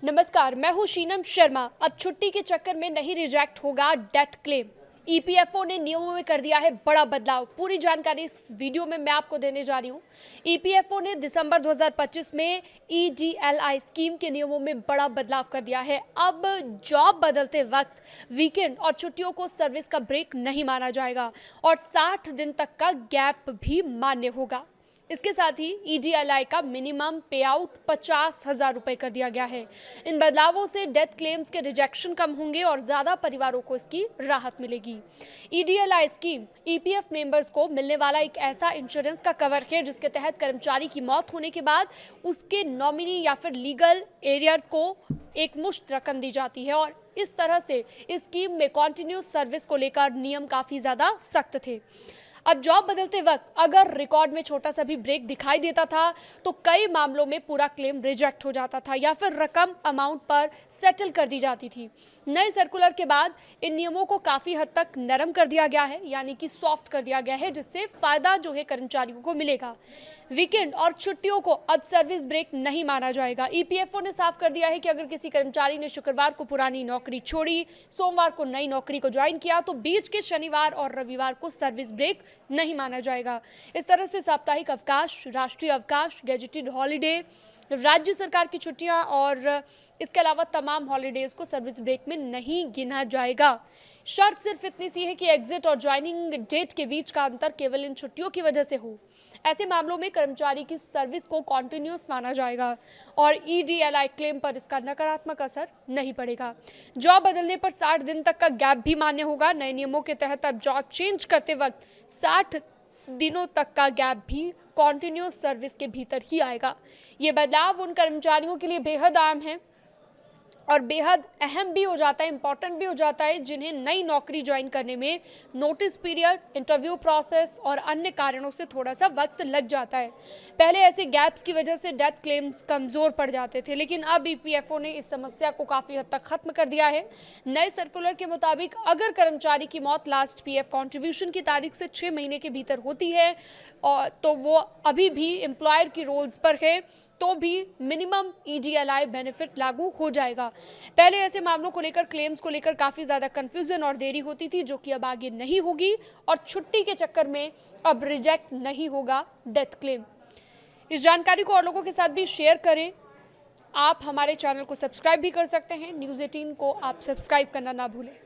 नमस्कार, मैं हूं शीनम शर्मा। अब छुट्टी के चक्कर में नहीं रिजेक्ट होगा डेथ क्लेम। ईपीएफओ ने नियमों में कर दिया है बड़ा बदलाव। पूरी जानकारी इस वीडियो में मैं आपको देने जा रही हूं। ईपीएफओ ने दिसंबर 2025 में ईडीएलआई स्कीम के नियमों में बड़ा बदलाव कर दिया है। अब जॉब बदलते वक्त वीकेंड और छुट्टियों को सर्विस का ब्रेक नहीं माना जाएगा और 60 दिन तक का गैप भी मान्य होगा। इसके साथ ही ईडीएलआई का मिनिमम पे आउट 50,000 रुपए कर दिया गया है। इन बदलावों से डेथ क्लेम्स के रिजेक्शन कम होंगे और ज्यादा परिवारों को इसकी राहत मिलेगी। ईडीएलआई स्कीम ईपीएफ मेंबर्स को मिलने वाला एक ऐसा इंश्योरेंस का कवर है जिसके तहत कर्मचारी की मौत होने के बाद उसके नॉमिनी या फिर लीगल एरियर्स को एक मुश्त रकम दी जाती है और इस तरह से इस स्कीम में कॉन्टिन्यूस सर्विस को लेकर नियम काफी ज्यादा सख्त थे। अब जॉब बदलते वक्त अगर रिकॉर्ड में छोटा सा भी ब्रेक दिखाई देता था तो कई मामलों में पूरा क्लेम रिजेक्ट हो जाता था या फिर रकम अमाउंट पर सेटल कर दी जाती थी। नए सर्कुलर के बाद इन नियमों को काफी हद तक नरम कर दिया गया है, यानी कि सॉफ्ट कर दिया गया है, जिससे फायदा जो है कर्मचारियों को मिलेगा। वीकेंड और छुट्टियों को अब सर्विस ब्रेक नहीं माना जाएगा। ईपीएफओ ने साफ कर दिया है कि अगर किसी कर्मचारी ने शुक्रवार को पुरानी नौकरी छोड़ी, सोमवार को नई नौकरी को ज्वाइन किया तो बीच के शनिवार और रविवार को सर्विस ब्रेक नहीं माना जाएगा। इस तरह से साप्ताहिक अवकाश, राष्ट्रीय अवकाश, गेजेटेड हॉलीडे, राज्य सरकार की छुट्टियां और इसके अलावा तमाम हॉलीडेज को सर्विस ब्रेक में नहीं गिना जाएगा। शर्त सिर्फ इतनी सी है कि एग्जिट और ज्वाइनिंग डेट के बीच का अंतर केवल इन छुट्टियों की वजह से हो। ऐसे मामलों में कर्मचारी की सर्विस को कॉन्टिन्यूस माना जाएगा और ईडीएलआई क्लेम पर इसका नकारात्मक असर नहीं पड़ेगा। जॉब बदलने पर 60 दिन तक का गैप भी मान्य होगा। नए नियमों के तहत अब जॉब चेंज करते वक्त 60 दिनों तक का गैप भी कॉन्टिन्यूस सर्विस के भीतर ही आएगा। ये बदलाव उन कर्मचारियों के लिए बेहद आम है और बेहद अहम भी हो जाता है, इंपॉर्टेंट भी हो जाता है, जिन्हें नई नौकरी ज्वाइन करने में नोटिस पीरियड, इंटरव्यू प्रोसेस और अन्य कारणों से थोड़ा सा वक्त लग जाता है। पहले ऐसे गैप्स की वजह से डेथ क्लेम्स कमज़ोर पड़ जाते थे, लेकिन अब ईपीएफओ ने इस समस्या को काफ़ी हद तक खत्म कर दिया है। नए सर्कुलर के मुताबिक अगर कर्मचारी की मौत लास्ट पीएफ कॉन्ट्रीब्यूशन की तारीख से 6 महीने के भीतर होती है और तो वो अभी भी एम्प्लॉयर की रोल्स पर है तो भी मिनिमम ईडीएलआई बेनिफिट लागू हो जाएगा। पहले ऐसे मामलों को लेकर, क्लेम्स को लेकर काफ़ी ज़्यादा कंफ्यूजन और देरी होती थी, जो कि अब आगे नहीं होगी और छुट्टी के चक्कर में अब रिजेक्ट नहीं होगा डेथ क्लेम। इस जानकारी को और लोगों के साथ भी शेयर करें। आप हमारे चैनल को सब्सक्राइब भी कर सकते हैं। न्यूज़ 18 को आप सब्सक्राइब करना ना भूलें।